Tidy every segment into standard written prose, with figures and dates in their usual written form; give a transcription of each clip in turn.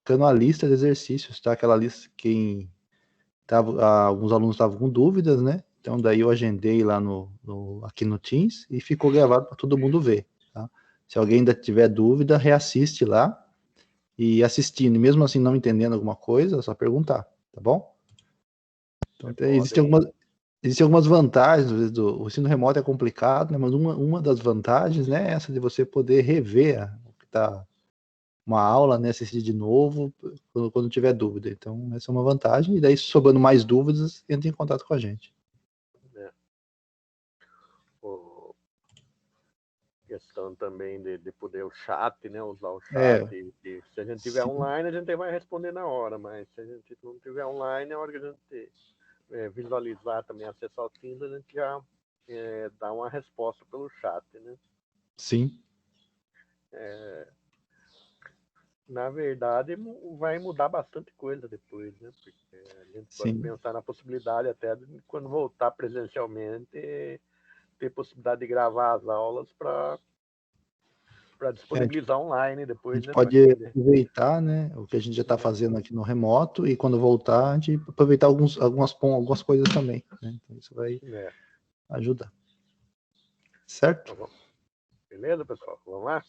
ficando a lista de exercícios, tá? Aquela lista que alguns alunos estavam com dúvidas, né? Então daí eu agendei lá aqui no Teams e ficou gravado para todo mundo ver, tá? Se alguém ainda tiver dúvida, reassiste lá e assistindo, e mesmo assim não entendendo alguma coisa, é só perguntar, tá bom? Então existem algumas vantagens, às vezes, o ensino remoto é complicado, né? Mas uma das vantagens, né, é essa de você poder rever o que tá uma aula, né, assistir de novo quando tiver dúvida. Então, essa é uma vantagem. E daí, sobrando mais dúvidas, entre em contato com a gente. Questão também de poder o chat, né, usar o chat. Se a gente tiver online, a gente vai responder na hora, mas se a gente não tiver online, a hora que a gente visualizar também, acessar o Teams, a gente já dá uma resposta pelo chat, né? Sim. Na verdade, vai mudar bastante coisa depois, né? Porque a gente pode pensar na possibilidade até de, quando voltar presencialmente, ter possibilidade de gravar as aulas para disponibilizar online depois. A gente, né? pode aproveitar, né, o que a gente já está fazendo aqui no remoto, e quando voltar, a gente aproveitar algumas coisas também, né? Então isso vai ajudar. Certo? Então, beleza, pessoal? Vamos lá?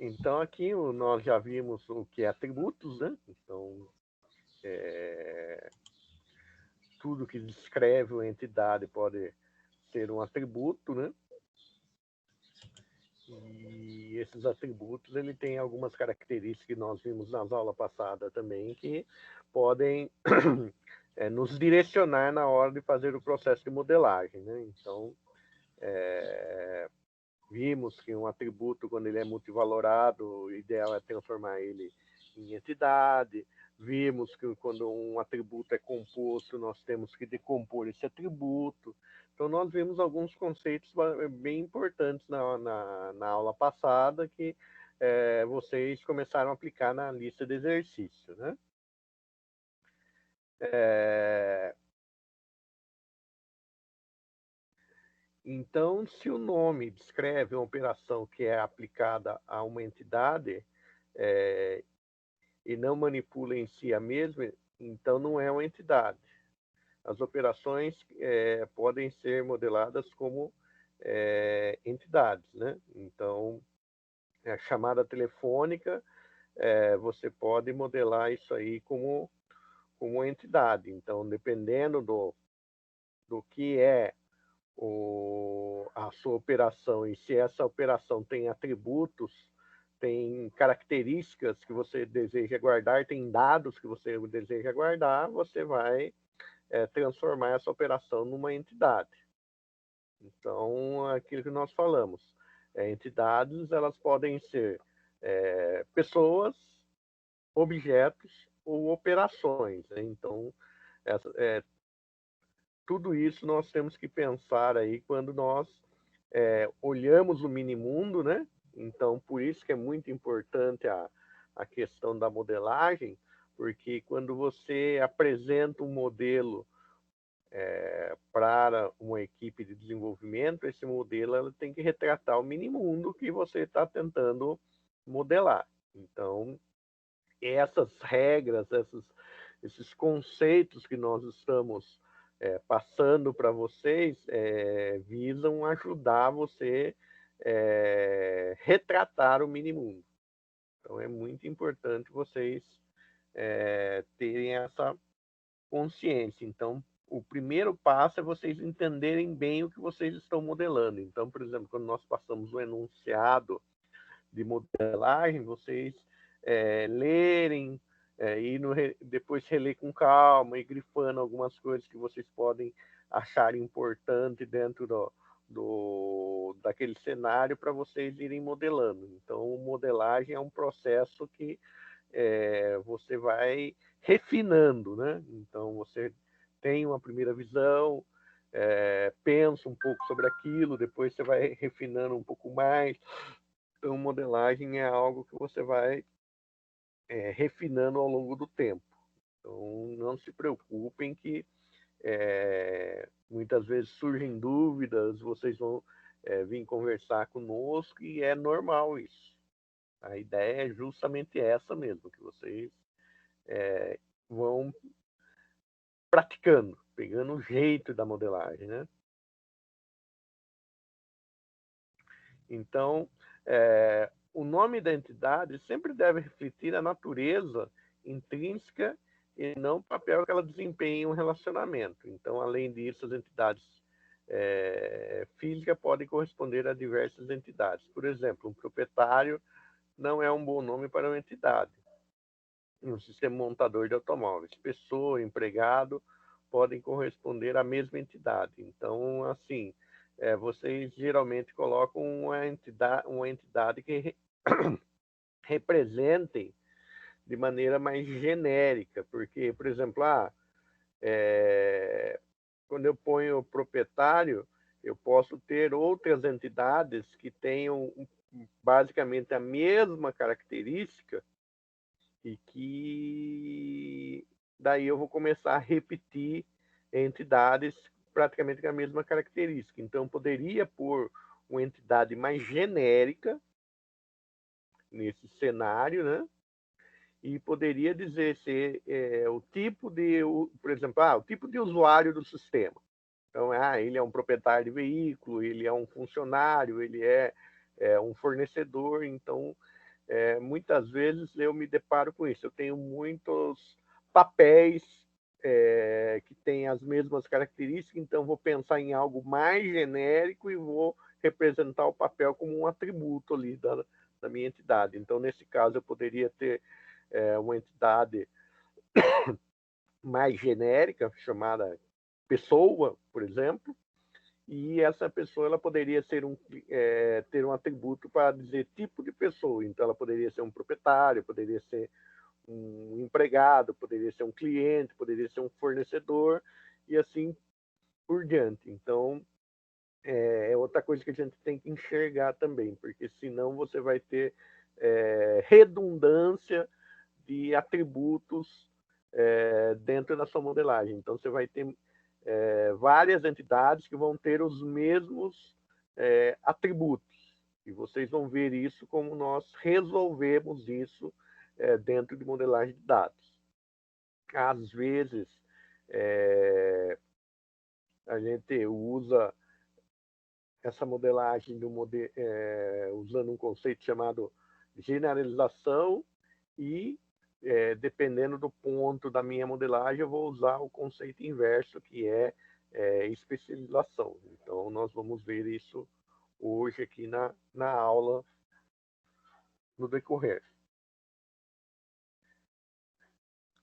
Então, aqui nós já vimos o que é atributos, né? Então, tudo que descreve uma entidade pode ser um atributo, né? E esses atributos, ele tem algumas características que nós vimos nas aulas passadas também, que podem nos direcionar na hora de fazer o processo de modelagem, né? Então, vimos que um atributo, quando ele é multivalorado, o ideal é transformar ele em entidade. Vimos que quando um atributo é composto, nós temos que decompor esse atributo. Então, nós vimos alguns conceitos bem importantes na aula passada que vocês começaram a aplicar na lista de exercícios, né? Então, se o nome descreve uma operação que é aplicada a uma entidade e não manipula em si a mesma, então não é uma entidade. As operações podem ser modeladas como entidades, né? Então, a chamada telefônica, você pode modelar isso aí como uma entidade. Então, dependendo do que é a sua operação, e se essa operação tem atributos, tem características que você deseja guardar, tem dados que você deseja guardar, você vai transformar essa operação numa entidade. Então, aquilo que nós falamos, entidades, elas podem ser pessoas, objetos ou operações, né? Então, tudo isso nós temos que pensar aí quando nós olhamos o minimundo, né? Então, por isso que é muito importante a questão da modelagem, porque quando você apresenta um modelo para uma equipe de desenvolvimento, esse modelo ela tem que retratar o minimundo que você está tentando modelar. Então, essas regras, esses conceitos que nós estamos passando para vocês visam ajudar você retratar o minimundo. Então, é muito importante vocês terem essa consciência. Então, o primeiro passo é vocês entenderem bem o que vocês estão modelando. Então, por exemplo, quando nós passamos o enunciado de modelagem, vocês lerem depois reler com calma e grifando algumas coisas que vocês podem achar importante dentro daquele cenário para vocês irem modelando. Então, modelagem é um processo que você vai refinando, né? Então, você tem uma primeira visão, pensa um pouco sobre aquilo, depois você vai refinando um pouco mais. Então, modelagem é algo que você vai refinando ao longo do tempo. Então, não se preocupem que muitas vezes surgem dúvidas, vocês vão vir conversar conosco e é normal isso. A ideia é justamente essa mesmo, que vocês vão praticando, pegando o jeito da modelagem, né? Então, o nome da entidade sempre deve refletir a natureza intrínseca e não o papel que ela desempenha em um relacionamento. Então, além disso, as entidades físicas podem corresponder a diversas entidades. Por exemplo, um proprietário não é um bom nome para uma entidade. Um sistema montador de automóveis, pessoa, empregado, podem corresponder à mesma entidade. Então, assim, vocês geralmente colocam uma entidade que represente de maneira mais genérica, porque, por exemplo, quando eu ponho proprietário, eu posso ter outras entidades que tenham basicamente a mesma característica e que daí eu vou começar a repetir entidades praticamente com a mesma característica. Então, poderia pôr uma entidade mais genérica nesse cenário, né? E poderia dizer se o tipo de, por exemplo, o tipo de usuário do sistema. Então, ele é um proprietário de veículo, ele é um funcionário, ele é um fornecedor. Então, muitas vezes eu me deparo com isso. Eu tenho muitos papéis que têm as mesmas características, então vou pensar em algo mais genérico e vou representar o papel como um atributo ali da minha entidade. Então, nesse caso, eu poderia ter uma entidade mais genérica, chamada pessoa, por exemplo, e essa pessoa ela poderia ser ter um atributo para dizer tipo de pessoa. Então, ela poderia ser um proprietário, poderia ser um empregado, poderia ser um cliente, poderia ser um fornecedor, e assim por diante. Então, é outra coisa que a gente tem que enxergar também, porque senão você vai ter redundância de atributos dentro da sua modelagem. Então, você vai ter várias entidades que vão ter os mesmos atributos. E vocês vão ver isso como nós resolvemos isso dentro de modelagem de dados. Às vezes, a gente usa essa modelagem usando um conceito chamado generalização e, dependendo do ponto da minha modelagem, eu vou usar o conceito inverso, que é especialização. Então, nós vamos ver isso hoje aqui na aula, no decorrer.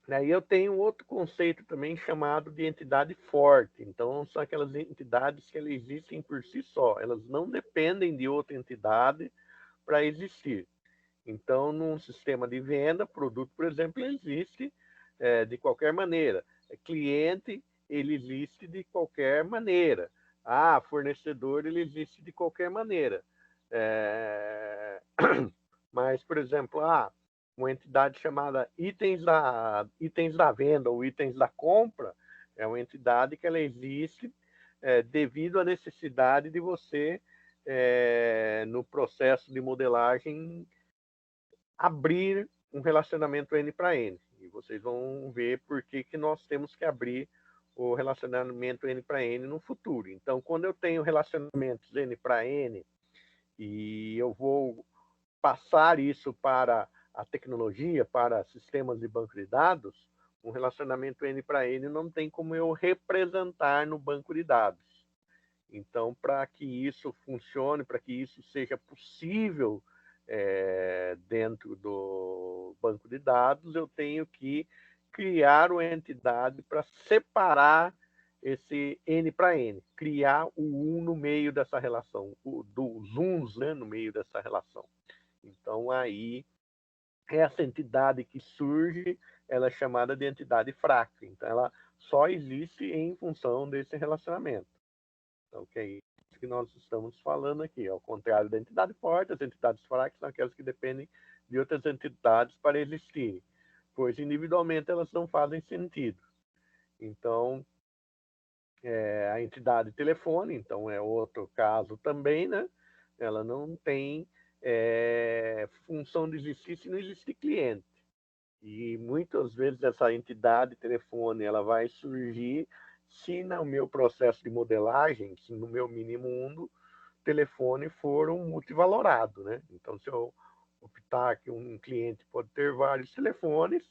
Daí eu tenho outro conceito também chamado de entidade forte. Então, são aquelas entidades que elas existem por si só. Elas não dependem de outra entidade para existir. Então, num sistema de venda, produto, por exemplo, ele existe de qualquer maneira. Cliente, ele existe de qualquer maneira. Fornecedor, ele existe de qualquer maneira. Mas, por exemplo, uma entidade chamada itens da venda ou itens da compra é uma entidade que ela existe devido à necessidade de você, no processo de modelagem, abrir um relacionamento N para N. E vocês vão ver por que nós temos que abrir o relacionamento N para N no futuro. Então, quando eu tenho relacionamentos N para N e eu vou passar isso para a tecnologia, para sistemas de banco de dados, um relacionamento N para N não tem como eu representar no banco de dados. Então, para que isso funcione, para que isso seja possível dentro do banco de dados, eu tenho que criar uma entidade para separar esse N para N, criar o 1 no meio dessa relação, dos uns, né, no meio dessa relação. Então, aí, essa entidade que surge, ela é chamada de entidade fraca. Então, ela só existe em função desse relacionamento. Então, que é isso que nós estamos falando aqui. Ao contrário da entidade forte, as entidades fracas são aquelas que dependem de outras entidades para existirem, pois individualmente elas não fazem sentido. Então, a entidade telefone, então é outro caso também, né? Ela não tem função de existir se não existir cliente. E muitas vezes essa entidade telefone ela vai surgir se no meu processo de modelagem, se no meu mini mundo, o telefone for um multivalorado, né? Então, se eu optar que um cliente pode ter vários telefones,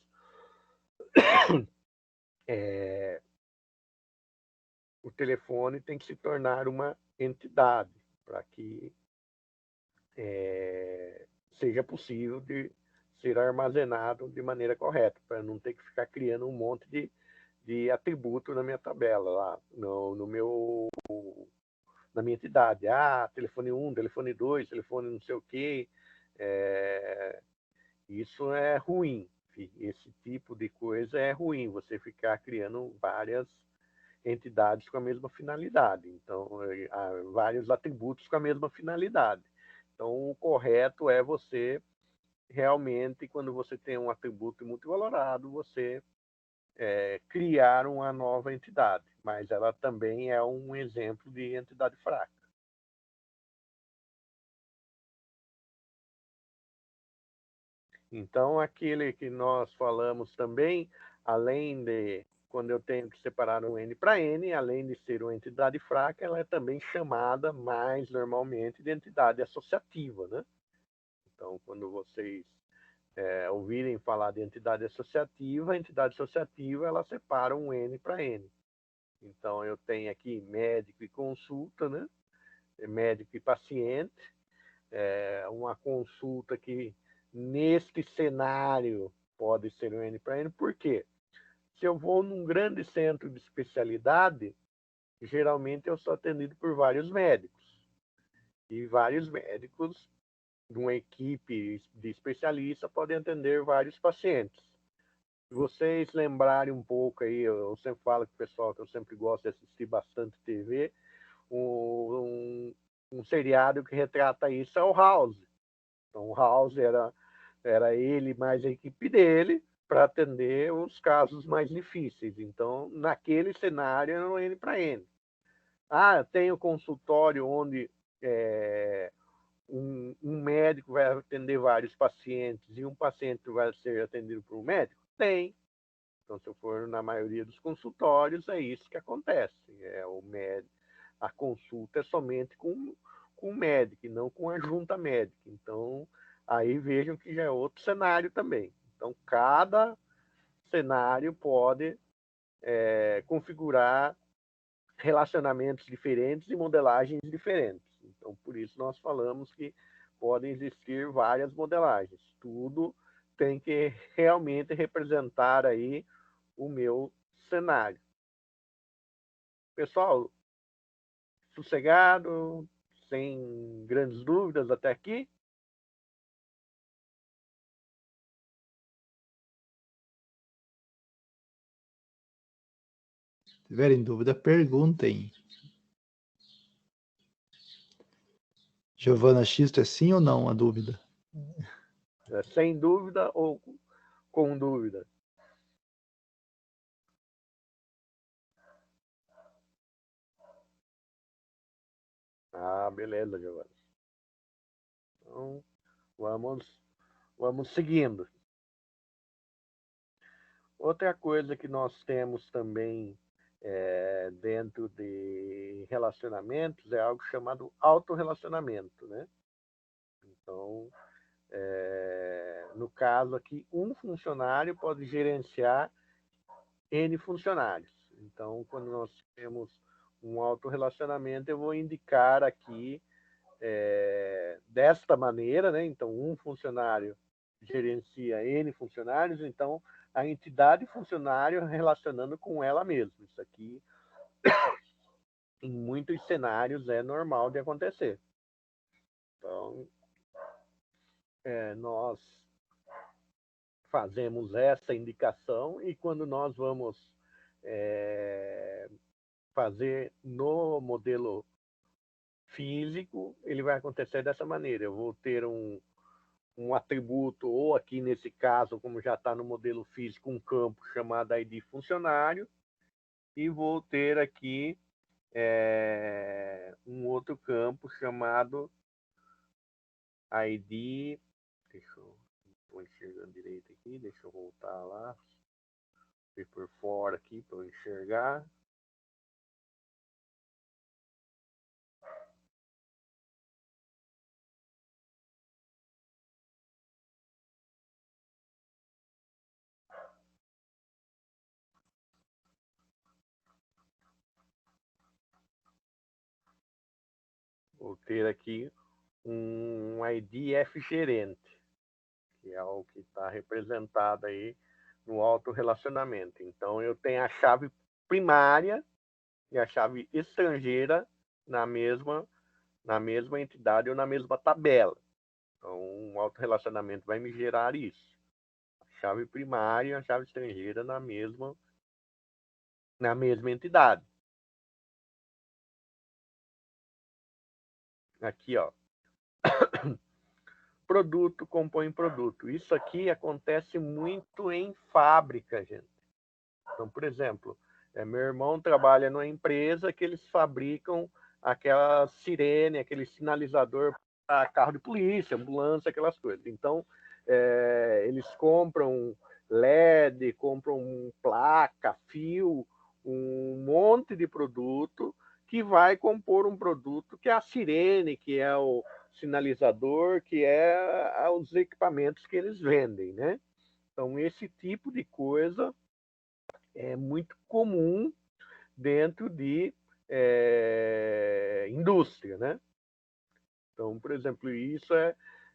o telefone tem que se tornar uma entidade para que seja possível de ser armazenado de maneira correta, para não ter que ficar criando um monte de atributo na minha tabela lá, na minha entidade. Ah, telefone 1, telefone 2, telefone não sei o quê. Isso é ruim. Esse tipo de coisa é ruim, você ficar criando várias entidades com a mesma finalidade. Então, há vários atributos com a mesma finalidade. Então, o correto é você realmente, quando você tem um atributo multivalorado, você criar uma nova entidade. Mas ela também é um exemplo de entidade fraca. Então, aquele que nós falamos também, além de quando eu tenho que separar um N para N, além de ser uma entidade fraca, ela é também chamada mais normalmente de entidade associativa, né? Então, quando vocês ouvirem falar de entidade associativa, a entidade associativa ela separa um N para N. Então, eu tenho aqui médico e consulta, né? Médico e paciente, uma consulta que neste cenário pode ser um N para N, por quê? Se eu vou num grande centro de especialidade, geralmente eu sou atendido por vários médicos. E vários médicos de uma equipe de especialista podem atender vários pacientes. Se vocês lembrarem um pouco aí, eu sempre falo com o pessoal que eu sempre gosto de assistir bastante TV, um seriado que retrata isso é o House. Então, o House era ele mais a equipe dele para atender os casos mais difíceis. Então, naquele cenário, era um N para N. Ah, tem o consultório onde um médico vai atender vários pacientes e um paciente vai ser atendido por um médico? Tem. Então, se eu for na maioria dos consultórios, é isso que acontece. A consulta é somente com o médico, e não com a junta médica. Então, aí vejam que já é outro cenário também. Então, cada cenário pode configurar relacionamentos diferentes e modelagens diferentes. Então, por isso nós falamos que podem existir várias modelagens. Tudo tem que realmente representar aí o meu cenário. Pessoal, sossegado, sem grandes dúvidas até aqui? Se tiverem dúvida, perguntem. Giovana Xisto, é sim ou não a dúvida? Sem dúvida ou com dúvida? Ah, beleza, Giovana. Então, vamos seguindo. Outra coisa que nós temos também dentro de relacionamentos é algo chamado autorrelacionamento, né? Então, no caso aqui, um funcionário pode gerenciar N funcionários. Então, quando nós temos um autorrelacionamento, eu vou indicar aqui desta maneira, né? Então, um funcionário gerencia N funcionários, então a entidade funcionário relacionando com ela mesma. Isso aqui, em muitos cenários, é normal de acontecer. Então, nós fazemos essa indicação e quando nós vamos fazer no modelo físico, ele vai acontecer dessa maneira. Eu vou ter um atributo, ou aqui nesse caso, como já está no modelo físico, um campo chamado ID funcionário, e vou ter aqui um outro campo chamado ID, deixa eu, estou enxergando direito aqui, deixa eu voltar lá, ver por fora aqui para eu enxergar. Vou ter aqui um ID F gerente, que é o que está representado aí no autorrelacionamento. Então, eu tenho a chave primária e a chave estrangeira na mesma entidade ou na mesma tabela. Então, um autorrelacionamento vai me gerar isso. A chave primária e a chave estrangeira na mesma entidade. Aqui, ó. Produto compõe produto. Isso aqui acontece muito em fábrica, gente. Então, por exemplo, meu irmão trabalha numa empresa que eles fabricam aquela sirene, aquele sinalizador para carro de polícia, ambulância, aquelas coisas. Então, eles compram LED, compram placa, fio, um monte de produto que vai compor um produto que é a sirene, que é o sinalizador, que é os equipamentos que eles vendem, né? Então, esse tipo de coisa é muito comum dentro de indústria, né? Então, por exemplo, isso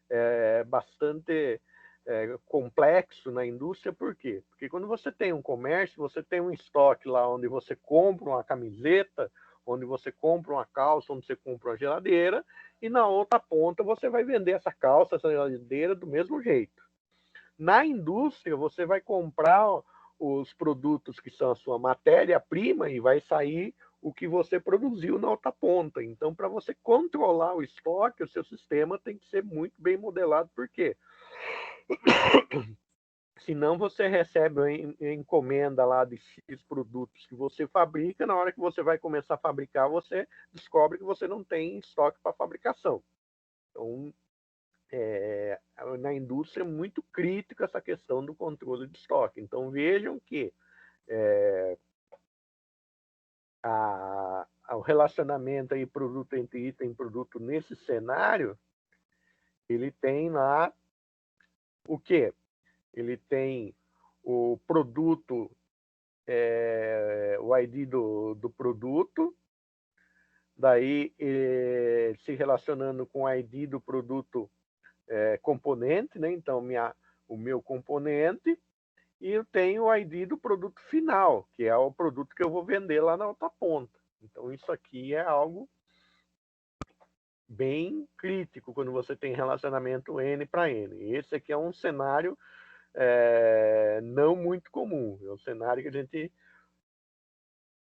é bastante complexo na indústria, por quê? Porque quando você tem um comércio, você tem um estoque lá onde você compra uma camiseta, onde você compra uma calça, onde você compra uma geladeira, e na outra ponta você vai vender essa calça, essa geladeira do mesmo jeito. Na indústria, você vai comprar os produtos que são a sua matéria-prima e vai sair o que você produziu na outra ponta. Então, para você controlar o estoque, o seu sistema tem que ser muito bem modelado. Por quê? Senão você recebe uma encomenda lá de X produtos que você fabrica, na hora que você vai começar a fabricar, você descobre que você não tem estoque para fabricação. Então, na indústria é muito crítica essa questão do controle de estoque. Então vejam que o relacionamento aí produto entre item e produto nesse cenário, ele tem lá o quê? Ele tem o produto, o ID do produto, daí se relacionando com o ID do produto componente, né? Então o meu componente, e eu tenho o ID do produto final, que é o produto que eu vou vender lá na outra ponta. Então, isso aqui é algo bem crítico quando você tem relacionamento N para N. Esse aqui é um cenário não muito comum. É um cenário que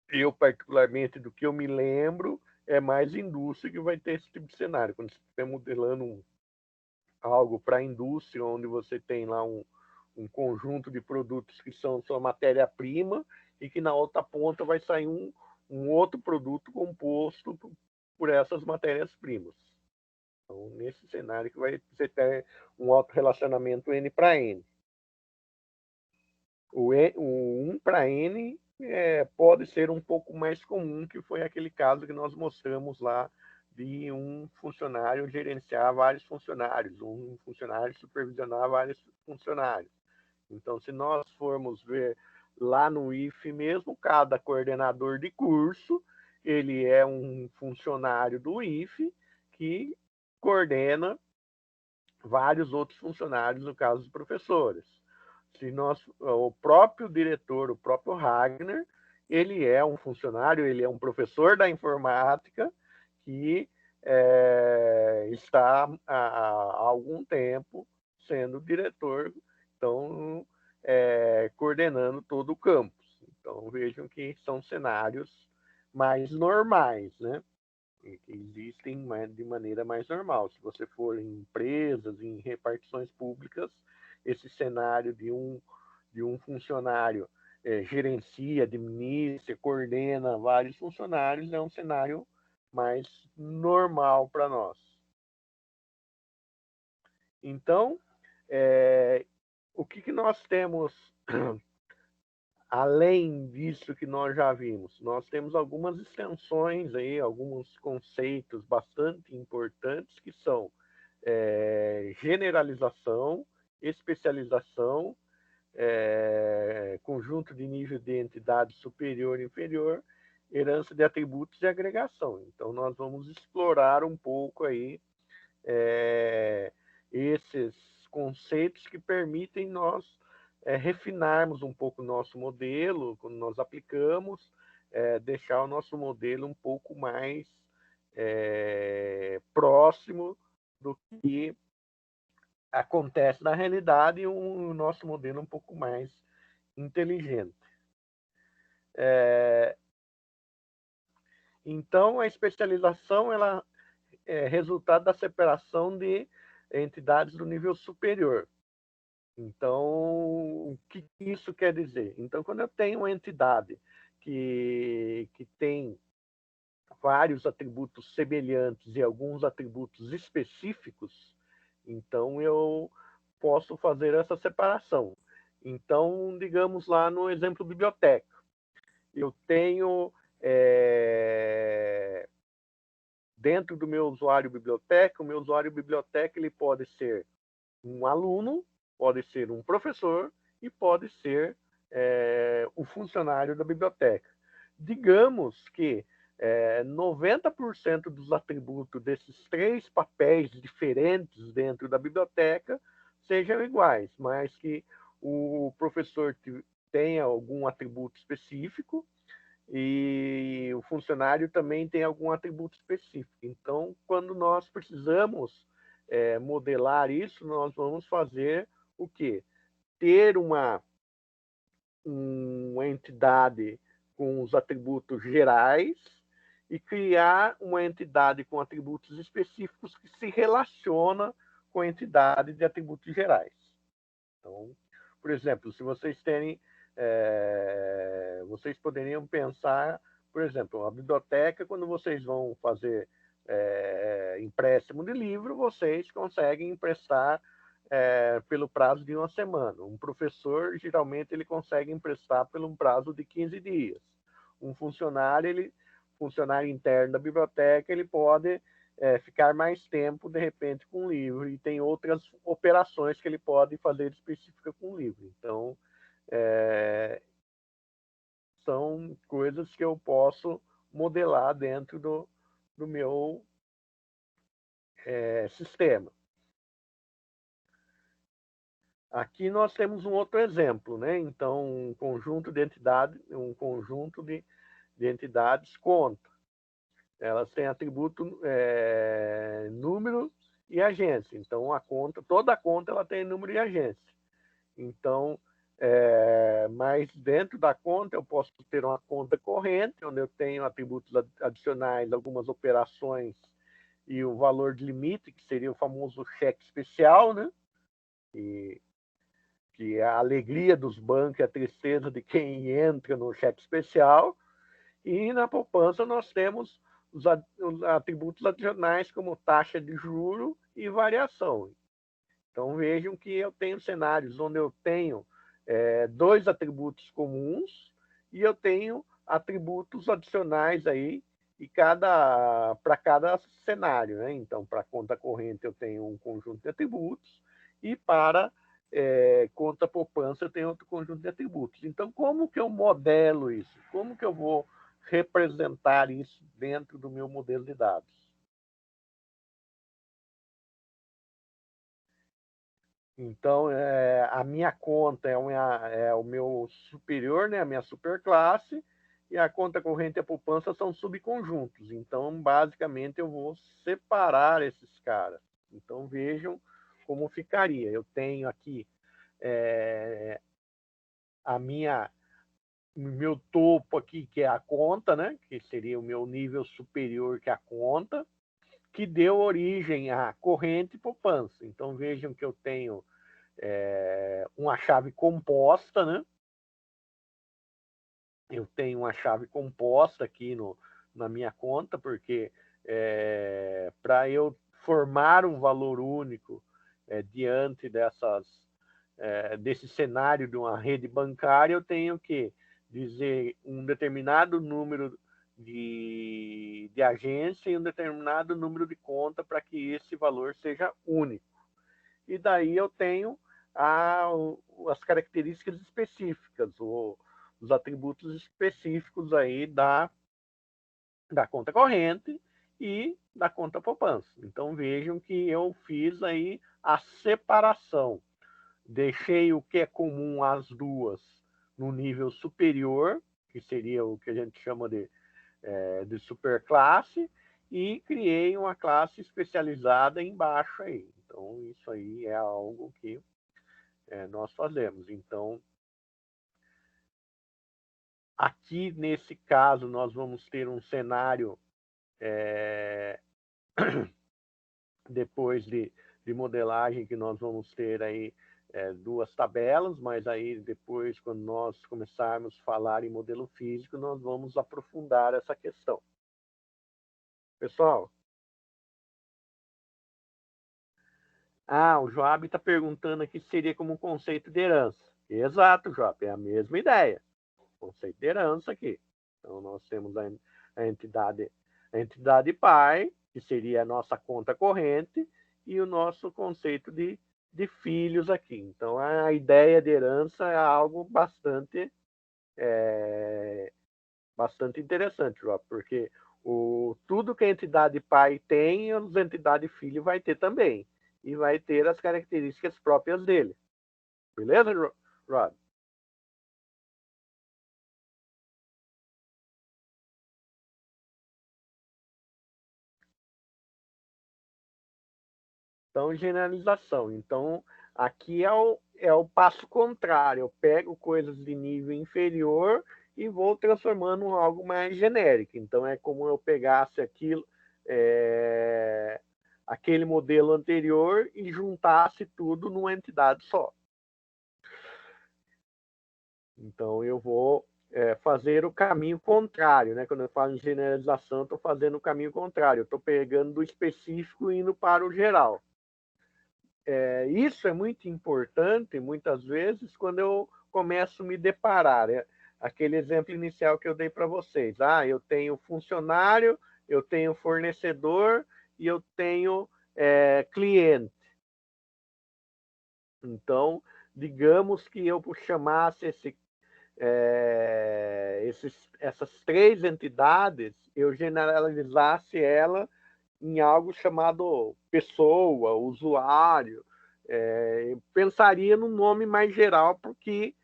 eu particularmente, do que eu me lembro, é mais indústria que vai ter esse tipo de cenário. Quando você estiver modelando algo para a indústria, onde você tem lá um conjunto de produtos que são sua matéria-prima e que na outra ponta vai sair um outro produto composto por essas matérias-primas. Então, nesse cenário que você ter um autorrelacionamento N para N. O 1 para N pode ser um pouco mais comum, que foi aquele caso que nós mostramos lá de um funcionário gerenciar vários funcionários, um funcionário supervisionar vários funcionários. Então, se nós formos ver lá no IFE mesmo, cada coordenador de curso, ele é um funcionário do IFE que coordena vários outros funcionários, no caso dos professores. Se nós, o próprio diretor, o próprio Ragnar, ele é um funcionário, ele é um professor da informática que está há algum tempo sendo diretor, então coordenando todo o campus. Então vejam que são cenários mais normais, né? Que existem de maneira mais normal. Se você for em empresas, em repartições públicas, esse cenário de um funcionário gerencia, administra, coordena vários funcionários é um cenário mais normal para nós. Então, o que nós temos além disso que nós já vimos? Nós temos algumas extensões aí, alguns conceitos bastante importantes que são generalização, especialização, conjunto de nível de entidade superior e inferior, herança de atributos e agregação. Então, nós vamos explorar um pouco aí esses conceitos que permitem nós refinarmos um pouco o nosso modelo, quando nós aplicamos, deixar o nosso modelo um pouco mais próximo do que acontece na realidade e o nosso modelo um pouco mais inteligente. Então, a especialização ela é resultado da separação de entidades do nível superior. Então, o que isso quer dizer? Então, quando eu tenho uma entidade que tem vários atributos semelhantes e alguns atributos específicos, então eu posso fazer essa separação. Então, digamos lá no exemplo biblioteca, eu tenho dentro do meu usuário biblioteca, o meu usuário biblioteca ele pode ser um aluno, pode ser um professor e pode ser o funcionário da biblioteca. Digamos que 90% dos atributos desses 3 papéis diferentes dentro da biblioteca sejam iguais, mas que o professor tenha algum atributo específico e o funcionário também tem algum atributo específico. Então, quando nós precisamos modelar isso, nós vamos fazer o quê? Ter uma entidade com os atributos gerais e criar uma entidade com atributos específicos que se relaciona com a entidade de atributos gerais. Então, por exemplo, se vocês terem, vocês poderiam pensar, por exemplo, a biblioteca, quando vocês vão fazer empréstimo de livro, vocês conseguem emprestar pelo prazo de uma semana. Um professor, geralmente, ele consegue emprestar pelo prazo de 15 dias. Um funcionário, funcionário interno da biblioteca, ele pode ficar mais tempo, de repente, com o livro. E tem outras operações que ele pode fazer específica com o livro. Então, são coisas que eu posso modelar dentro do meu sistema. Aqui nós temos um outro exemplo, né? Então, um conjunto de entidades conta. Elas têm atributo número e agência. Então, toda conta ela tem número e agência. Então, mas dentro da conta eu posso ter uma conta corrente, onde eu tenho atributos adicionais, algumas operações e o valor de limite, que seria o famoso cheque especial, né? Que é a alegria dos bancos e a tristeza de quem entra no cheque especial. E na poupança nós temos os atributos adicionais como taxa de juro e variação. Então vejam que eu tenho cenários onde eu tenho 2 atributos comuns e eu tenho atributos adicionais aí para cada cenário, né? Então, para conta corrente eu tenho um conjunto de atributos e para conta poupança eu tenho outro conjunto de atributos. Então, como que eu modelo isso? Como que eu vou representar isso dentro do meu modelo de dados? Então, a minha conta é o meu superior, né, a minha superclasse, e a conta corrente e a poupança são subconjuntos. Então, basicamente, eu vou separar esses caras. Então, vejam como ficaria. Eu tenho aqui o meu topo aqui, que é a conta, né, que seria o meu nível superior que é a conta, que deu origem à corrente e poupança. Então, vejam que eu tenho uma chave composta, né? Eu tenho uma chave composta aqui na minha conta, porque para eu formar um valor único, diante desse cenário de uma rede bancária, eu tenho que dizer um determinado número de agência e um determinado número de conta para que esse valor seja único. E daí eu tenho as características específicas, os atributos específicos aí da conta corrente e da conta poupança. Então vejam que eu fiz aí a separação. Deixei o que é comum às duas no nível superior, que seria o que a gente chama de superclasse, e criei uma classe especializada embaixo aí. Então, isso aí é algo que nós fazemos. Então, aqui nesse caso, nós vamos ter um cenário depois de modelagem, que nós vamos ter aí duas tabelas, mas aí depois, quando nós começarmos a falar em modelo físico, nós vamos aprofundar essa questão. Pessoal, o Joab está perguntando aqui se seria como um conceito de herança. Exato, Joab, é a mesma ideia. Conceito de herança aqui. Então, nós temos a entidade pai, que seria a nossa conta corrente, e o nosso conceito de filhos aqui. Então, a ideia de herança é algo bastante interessante, Joab, porque tudo que a entidade pai tem, a entidade filho vai ter também. E vai ter as características próprias dele. Beleza, Rod? Então, generalização. Então, aqui é o passo contrário. Eu pego coisas de nível inferior e vou transformando em algo mais genérico. Então, é como eu pegasse aquele modelo anterior e juntasse tudo numa entidade só. Então, eu vou fazer o caminho contrário, né? Quando eu falo em generalização, estou fazendo o caminho contrário. Estou pegando do específico e indo para o geral. Isso é muito importante, muitas vezes, quando eu começo a me deparar. Aquele exemplo inicial que eu dei para vocês. Eu tenho funcionário, eu tenho fornecedor e eu tenho cliente. Então, digamos que eu chamasse essas três entidades, eu generalizasse ela em algo chamado pessoa, usuário. Pensaria num nome mais geral porque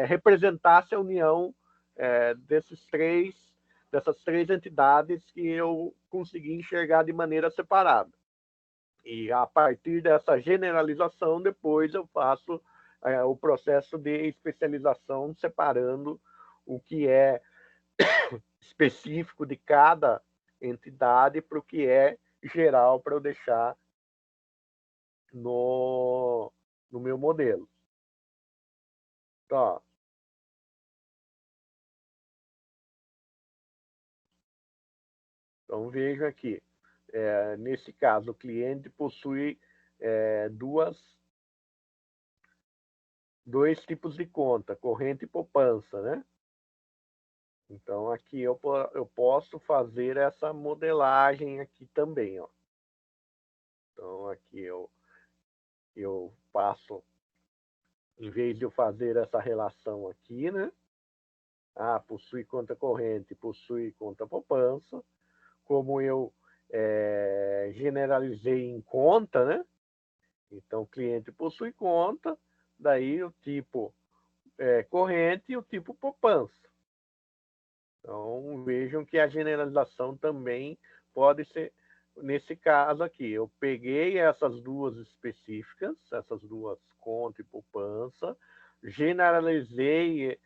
representasse a união dessas três entidades que eu consegui enxergar de maneira separada. E a partir dessa generalização, depois eu faço o processo de especialização, separando o que é específico de cada entidade para o que é geral, para eu deixar no meu modelo. Tá. Então, veja aqui. Nesse caso, o cliente possui dois tipos de conta, corrente e poupança, né? Então, aqui eu posso fazer essa modelagem aqui também, ó. Então, aqui eu passo, em vez de eu fazer essa relação aqui, né? Possui conta corrente, possui conta poupança. Como eu generalizei em conta, né? Então, o cliente possui conta, daí o tipo corrente e o tipo poupança. Então, vejam que a generalização também pode ser, nesse caso aqui, eu peguei essas duas específicas, essas duas conta e poupança, generalizei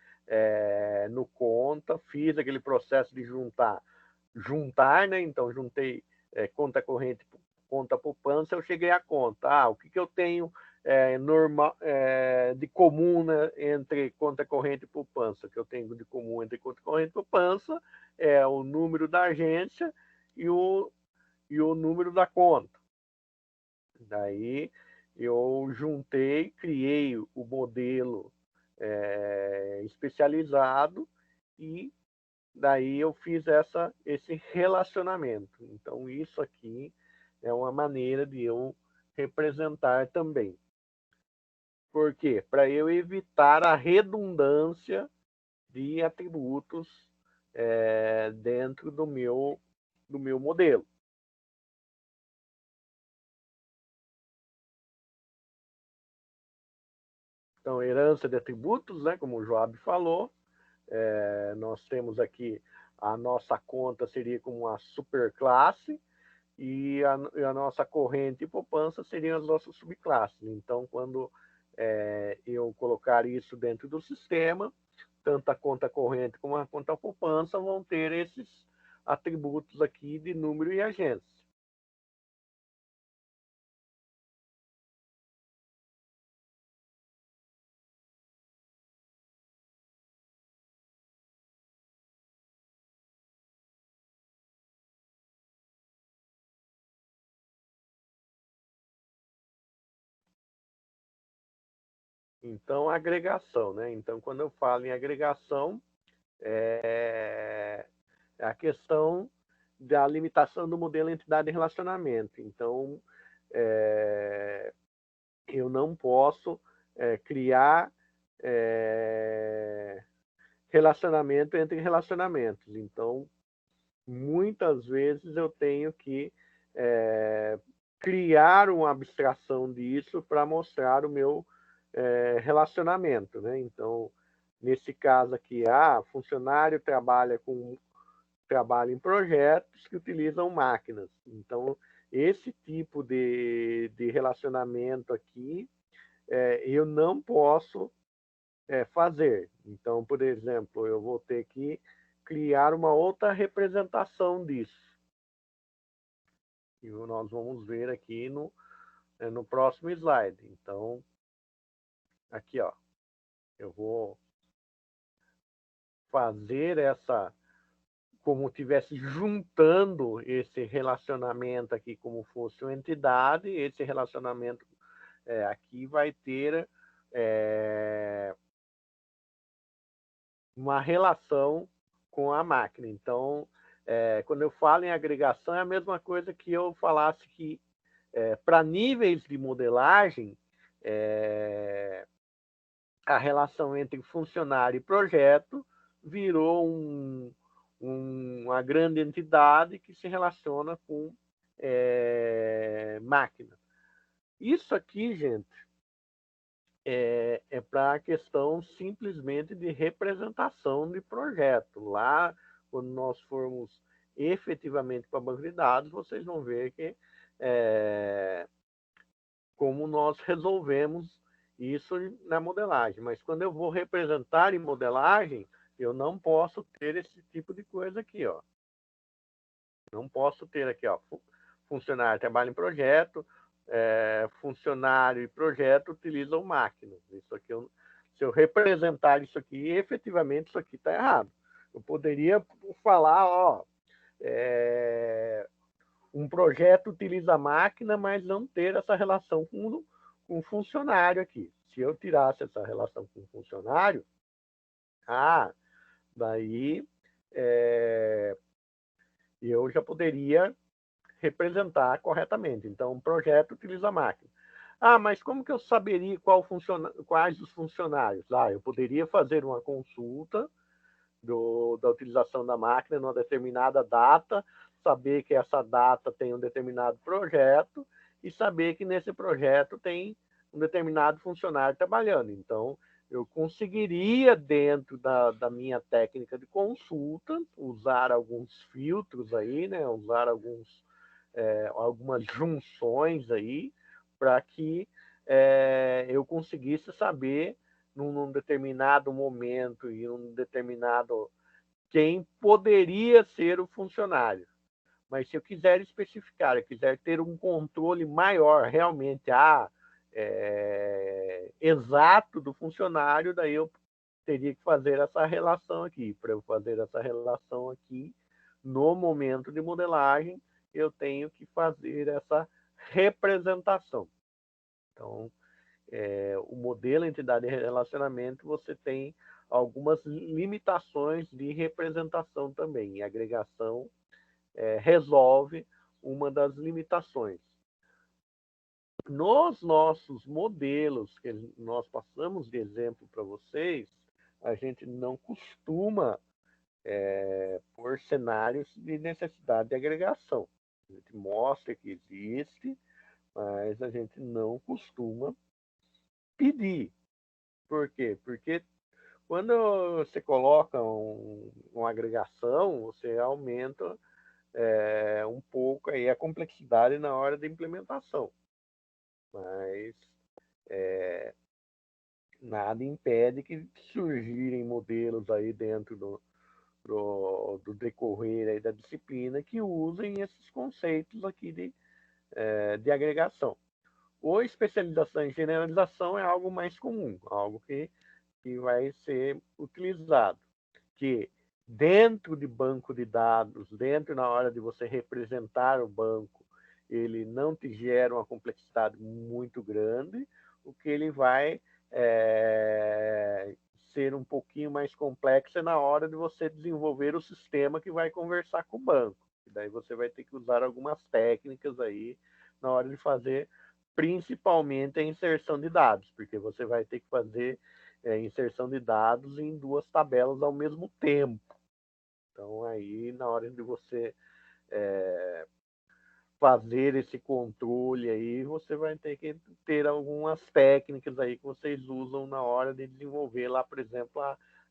no conta, fiz aquele processo de juntar, né? Então, juntei conta corrente, conta poupança, eu cheguei à conta. O que eu tenho de comum, né, entre conta corrente e poupança? Que eu tenho de comum entre conta corrente e poupança é o número da agência e o número da conta. Daí eu juntei, criei o modelo especializado e daí eu fiz esse relacionamento. Então, isso aqui é uma maneira de eu representar também. Por quê? Para eu evitar a redundância de atributos dentro do meu modelo. Então, herança de atributos, né, como o Joab falou, nós temos aqui a nossa conta seria como uma superclasse e a nossa corrente e poupança seriam as nossas subclasses. Então, quando eu colocar isso dentro do sistema, tanto a conta corrente como a conta poupança vão ter esses atributos aqui de número e agência. Então, agregação, né? Então, quando eu falo em agregação, é a questão da limitação do modelo entidade e relacionamento. Então, eu não posso criar relacionamento entre relacionamentos. Então, muitas vezes eu tenho que criar uma abstração disso para mostrar o meu relacionamento, né? Então, nesse caso aqui, funcionário trabalha em projetos que utilizam máquinas. Então, esse tipo de relacionamento aqui, eu não posso fazer. Então, por exemplo, eu vou ter que criar uma outra representação disso. E nós vamos ver aqui no próximo slide. Então, aqui, ó, eu vou fazer como estivesse juntando esse relacionamento aqui como fosse uma entidade. Esse relacionamento aqui vai ter uma relação com a máquina. Então, quando eu falo em agregação, é a mesma coisa que eu falasse que para níveis de modelagem, a relação entre funcionário e projeto virou uma grande entidade que se relaciona com máquina. Isso aqui, gente, é para a questão simplesmente de representação de projeto. Lá, quando nós formos efetivamente para a banco de dados, vocês vão ver que como nós resolvemos isso na modelagem. Mas quando eu vou representar em modelagem, eu não posso ter esse tipo de coisa aqui, ó. Não posso ter aqui, ó, funcionário trabalha em projeto, funcionário e projeto utilizam máquinas. Isso aqui, se eu representar isso aqui, efetivamente isso aqui está errado. Eu poderia falar, ó, um projeto utiliza máquina, mas não ter essa relação com o funcionário aqui. Se eu tirasse essa relação com o funcionário, daí eu já poderia representar corretamente. Então, um projeto utiliza máquina. Mas como que eu saberia quais os funcionários? Eu poderia fazer uma consulta da utilização da máquina numa determinada data, saber que essa data tem um determinado projeto e saber que nesse projeto tem um determinado funcionário trabalhando. Então, eu conseguiria, dentro da minha técnica de consulta, usar alguns filtros aí, né? Usar algumas junções aí para que eu conseguisse saber num determinado momento e num determinado quem poderia ser o funcionário. Mas se eu quiser especificar, eu quiser ter um controle maior, realmente exato do funcionário, daí eu teria que fazer essa relação aqui. Para eu fazer essa relação aqui, no momento de modelagem, eu tenho que fazer essa representação. Então, o modelo entidade e relacionamento, você tem algumas limitações de representação também. E a agregação resolve uma das limitações. Nos nossos modelos, que nós passamos de exemplo para vocês, a gente não costuma por cenários de necessidade de agregação. A gente mostra que existe, mas a gente não costuma pedir. Por quê? Porque quando você coloca uma agregação, você aumenta um pouco aí a complexidade na hora da implementação. Mas nada impede que surgirem modelos aí dentro do decorrer aí da disciplina que usem esses conceitos aqui de agregação. Ou especialização e generalização é algo mais comum, algo que vai ser utilizado. Que dentro de banco de dados, dentro na hora de você representar o banco, ele não te gera uma complexidade muito grande, o que ele vai ser um pouquinho mais complexo é na hora de você desenvolver o sistema que vai conversar com o banco. E daí você vai ter que usar algumas técnicas aí na hora de fazer, principalmente a inserção de dados, porque você vai ter que fazer inserção de dados em duas tabelas ao mesmo tempo. Então, aí, na hora de você fazer esse controle aí, você vai ter que ter algumas técnicas aí que vocês usam na hora de desenvolver lá, por exemplo,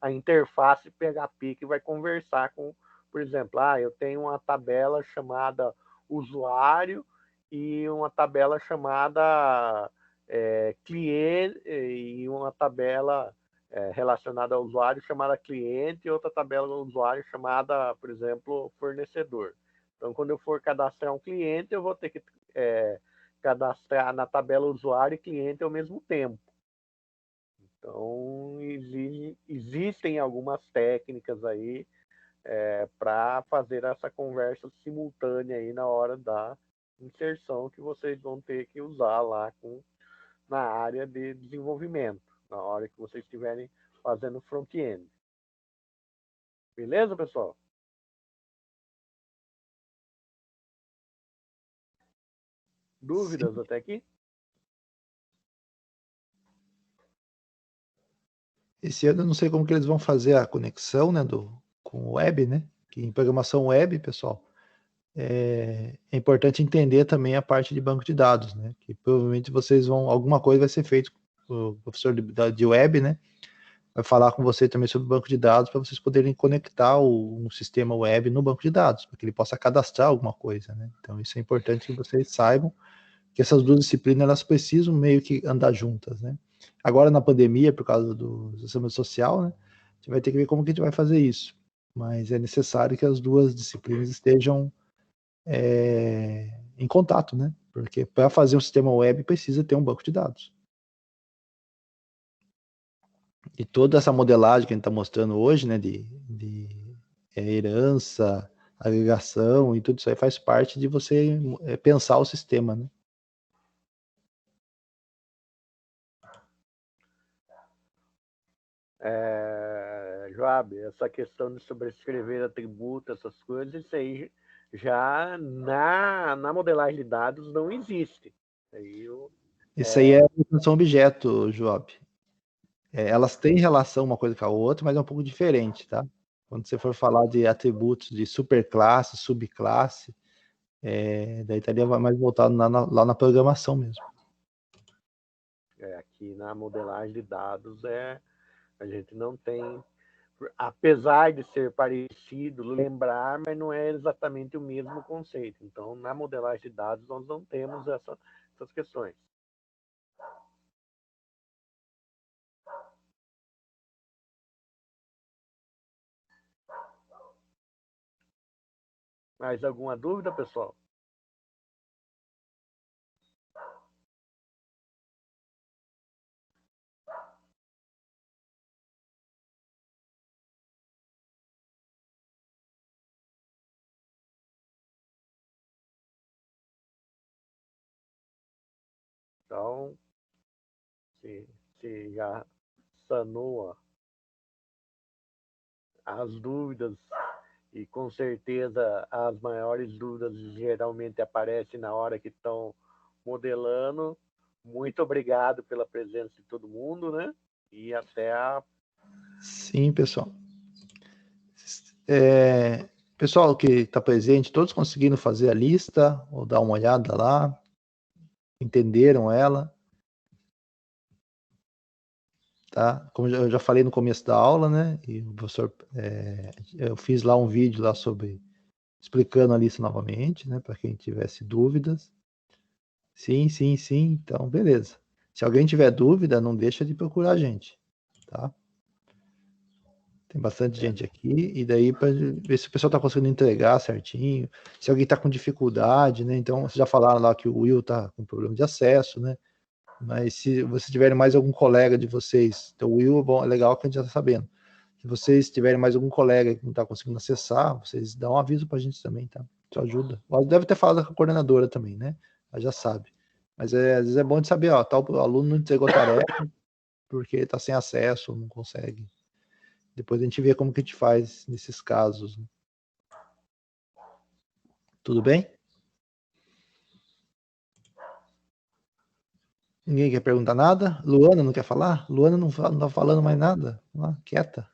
a interface PHP que vai conversar com, por exemplo, eu tenho uma tabela chamada usuário e uma tabela chamada cliente e uma tabela relacionada ao usuário chamada cliente e outra tabela do usuário chamada, por exemplo, fornecedor. Então, quando eu for cadastrar um cliente, eu vou ter que cadastrar na tabela usuário e cliente ao mesmo tempo. Então, existem algumas técnicas aí para fazer essa conversa simultânea aí na hora da inserção que vocês vão ter que usar lá na área de desenvolvimento, na hora que vocês estiverem fazendo front-end. Beleza, pessoal? Dúvidas Sim. até aqui? Esse ano eu não sei como que eles vão fazer a conexão, né, com o web, né? Que em programação web, pessoal, é importante entender também a parte de banco de dados, né? Que provavelmente alguma coisa vai ser feita, o professor de web, né? Vai falar com você também sobre o banco de dados para vocês poderem conectar um sistema web no banco de dados, para que ele possa cadastrar alguma coisa, né? Então isso é importante que vocês saibam que essas duas disciplinas elas precisam meio que andar juntas, né? Agora na pandemia, por causa do sistema social, né? A gente vai ter que ver como que a gente vai fazer isso. Mas é necessário que as duas disciplinas estejam em contato, né? Porque para fazer um sistema web precisa ter um banco de dados. E toda essa modelagem que a gente está mostrando hoje, né, de herança, agregação e tudo isso aí faz parte de você pensar o sistema, né? Joab, essa questão de sobrescrever atributo, essas coisas, isso aí já na modelagem de dados não existe. Isso aí é orientação objeto, Joab. Elas têm relação uma coisa com a outra, mas é um pouco diferente, tá? Quando você for falar de atributos de superclasse, subclasse, daí estaria mais voltado lá na programação mesmo. Aqui na modelagem de dados a gente não tem, apesar de ser parecido, lembrar, mas não é exatamente o mesmo conceito. Então, na modelagem de dados, nós não temos essas questões. Mais alguma dúvida, pessoal? Então, se já sanou as dúvidas, e com certeza as maiores dúvidas geralmente aparecem na hora que estão modelando. Muito obrigado pela presença de todo mundo, né? E até a... Sim, pessoal. Pessoal que está presente, todos conseguiram fazer a lista ou dar uma olhada lá? Entenderam ela? Tá? Como eu já falei no começo da aula, né? E o professor, eu fiz lá um vídeo lá sobre explicando a lista novamente, né? Para quem tivesse dúvidas. Sim, sim, sim. Então, beleza. Se alguém tiver dúvida, não deixa de procurar a gente, tá? Tem bastante gente aqui, e daí para ver se o pessoal está conseguindo entregar certinho, se alguém está com dificuldade, né? Então, vocês já falaram lá que o Will está com problema de acesso, né? Mas se vocês tiverem mais algum colega de vocês, então o Will, bom, é legal que a gente já está sabendo. Se vocês tiverem mais algum colega que não está conseguindo acessar, vocês dão um aviso para a gente também, tá? Isso ajuda. Deve ter falado com a coordenadora também, né? Ela já sabe. Mas às vezes é bom de saber, ó, tal aluno não entregou tarefa porque está sem acesso, não consegue. Depois a gente vê como que a gente faz nesses casos. Né? Tudo bem? Ninguém quer perguntar nada? Luana não quer falar? Luana não tá falando mais nada. Quieta.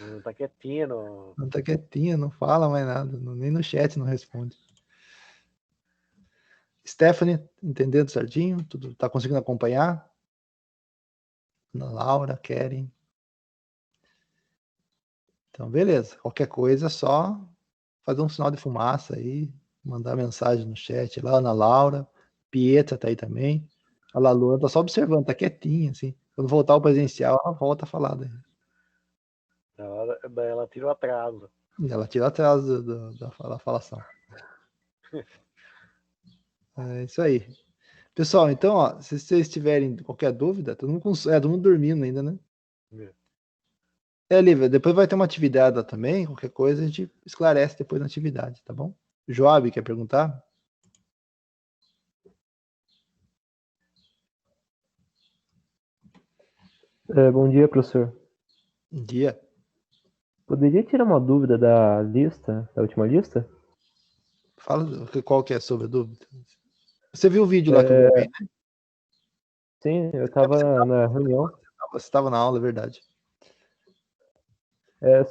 Não tá quietinha, não. Não tá quietinha, não fala mais nada. Nem no chat não responde. Stephanie, entendendo certinho? Tudo tá conseguindo acompanhar? Ana Laura, Keren. Então, beleza. Qualquer coisa, só fazer um sinal de fumaça aí, mandar mensagem no chat lá, Ana Laura, Pietra tá aí também. A Luana tá só observando, tá quietinha, assim. Quando voltar ao presencial, ela volta a falar. Daí. Ela tira o atraso. E ela tira atrás da falação. É isso aí. Pessoal, então, ó, se vocês tiverem qualquer dúvida, todo mundo dormindo ainda, né? Lívia, depois vai ter uma atividade lá também, qualquer coisa a gente esclarece depois na atividade, tá bom? Joab, quer perguntar? Bom dia, professor. Bom dia. Poderia tirar uma dúvida da lista, da última lista? Fala qual que é sobre a dúvida. Você viu o vídeo lá que eu gravei, né? Sim, eu estava na reunião. Você estava na aula, é verdade.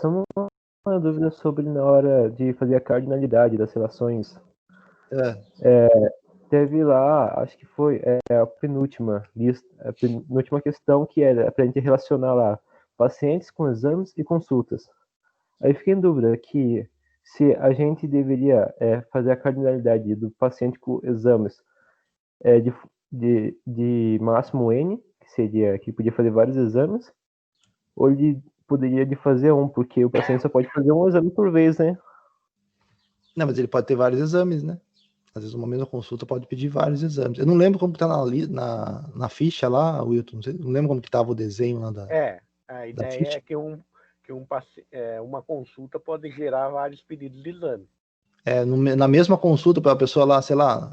Só uma dúvida sobre na hora de fazer a cardinalidade das relações. Teve lá, acho que foi a penúltima lista, a penúltima questão que era para a gente relacionar lá pacientes com exames e consultas. Aí fiquei em dúvida que se a gente deveria fazer a cardinalidade do paciente com exames de máximo N, que seria que podia fazer vários exames, ou ele poderia de fazer um, porque o paciente só pode fazer um exame por vez, né? Não, mas ele pode ter vários exames, né? Às vezes uma mesma consulta pode pedir vários exames. Eu não lembro como que tá na ficha lá, Wilton. Não lembro como que estava o desenho lá a ideia é que uma consulta pode gerar vários pedidos de exame. Na mesma consulta para a pessoa lá, sei lá,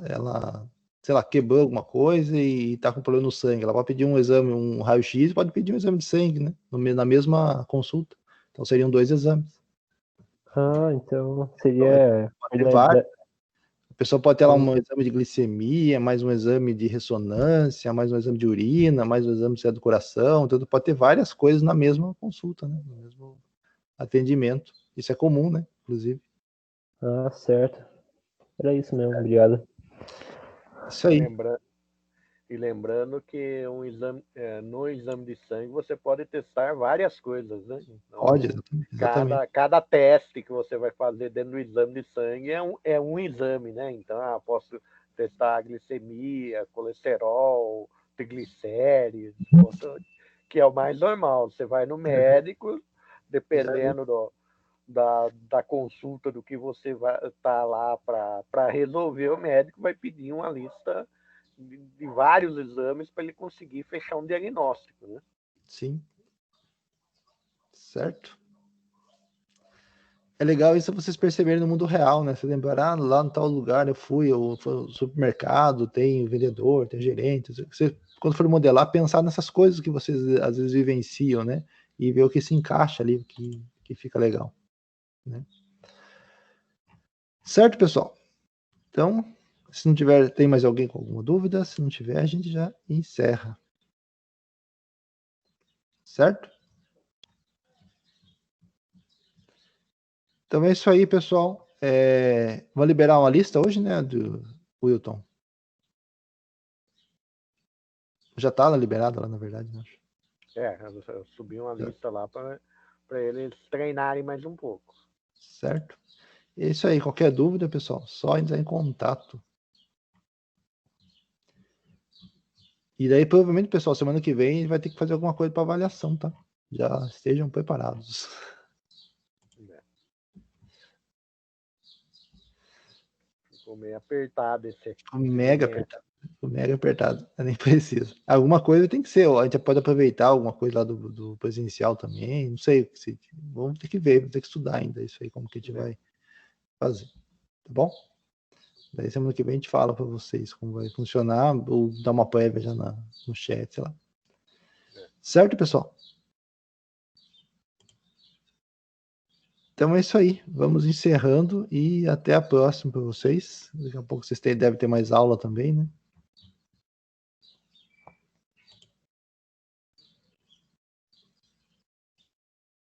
ela quebrou alguma coisa e está com problema no sangue. Ela pode pedir um exame, um raio-x, pode pedir um exame de sangue, né? Na mesma consulta. Então seriam 2 exames. Ah, então seria... Pode ter vários. A pessoa pode ter lá um exame de glicemia, mais um exame de ressonância, mais um exame de urina, mais um exame do coração. Então pode ter várias coisas na mesma consulta, né? No mesmo atendimento. Isso é comum, né? Inclusive. Ah, certo. Era isso mesmo, obrigado. Isso aí. Lembrando que no exame de sangue você pode testar várias coisas, né? Então, pode, exatamente. Cada teste que você vai fazer dentro do exame de sangue é um exame, né? Então, posso testar a glicemia, colesterol, triglicéridos, que é o mais normal. Você vai no médico, dependendo da consulta do que você vai estar lá para resolver, o médico vai pedir uma lista de vários exames para ele conseguir fechar um diagnóstico, né? Sim. Certo? é legal isso vocês perceberem no mundo real, né? Você lembrar, lá no tal lugar eu fui no supermercado, tem vendedor, tem gerente. Você, quando for modelar, pensar nessas coisas que vocês às vezes vivenciam, né? E ver o que se encaixa ali, o que fica legal, né? Certo, pessoal? Então, se não tiver, tem mais alguém com alguma dúvida? Se não tiver, a gente já encerra. Certo? Então é isso aí, pessoal. Vou liberar uma lista hoje, né, do Wilton? Já está liberada lá, na verdade, né? Eu subi uma lista lá para eles treinarem mais um pouco. Certo? É isso aí. Qualquer dúvida, pessoal, só entrar em contato. E daí, provavelmente, pessoal, semana que vem vai ter que fazer alguma coisa para avaliação, tá? Já estejam preparados. Ficou meio apertado esse. Mega apertado. Mega apertado. Nem precisa. Alguma coisa tem que ser. A gente pode aproveitar alguma coisa lá do presencial também. Não sei. Vamos ter que ver, vamos ter que estudar ainda isso aí, como que a gente vai fazer. Tá bom? Daí semana que vem a gente fala para vocês como vai funcionar, ou dar uma prévia já no chat, sei lá. Certo, pessoal? Então é isso aí. Vamos encerrando e até a próxima para vocês. Daqui a pouco vocês devem ter mais aula também, né?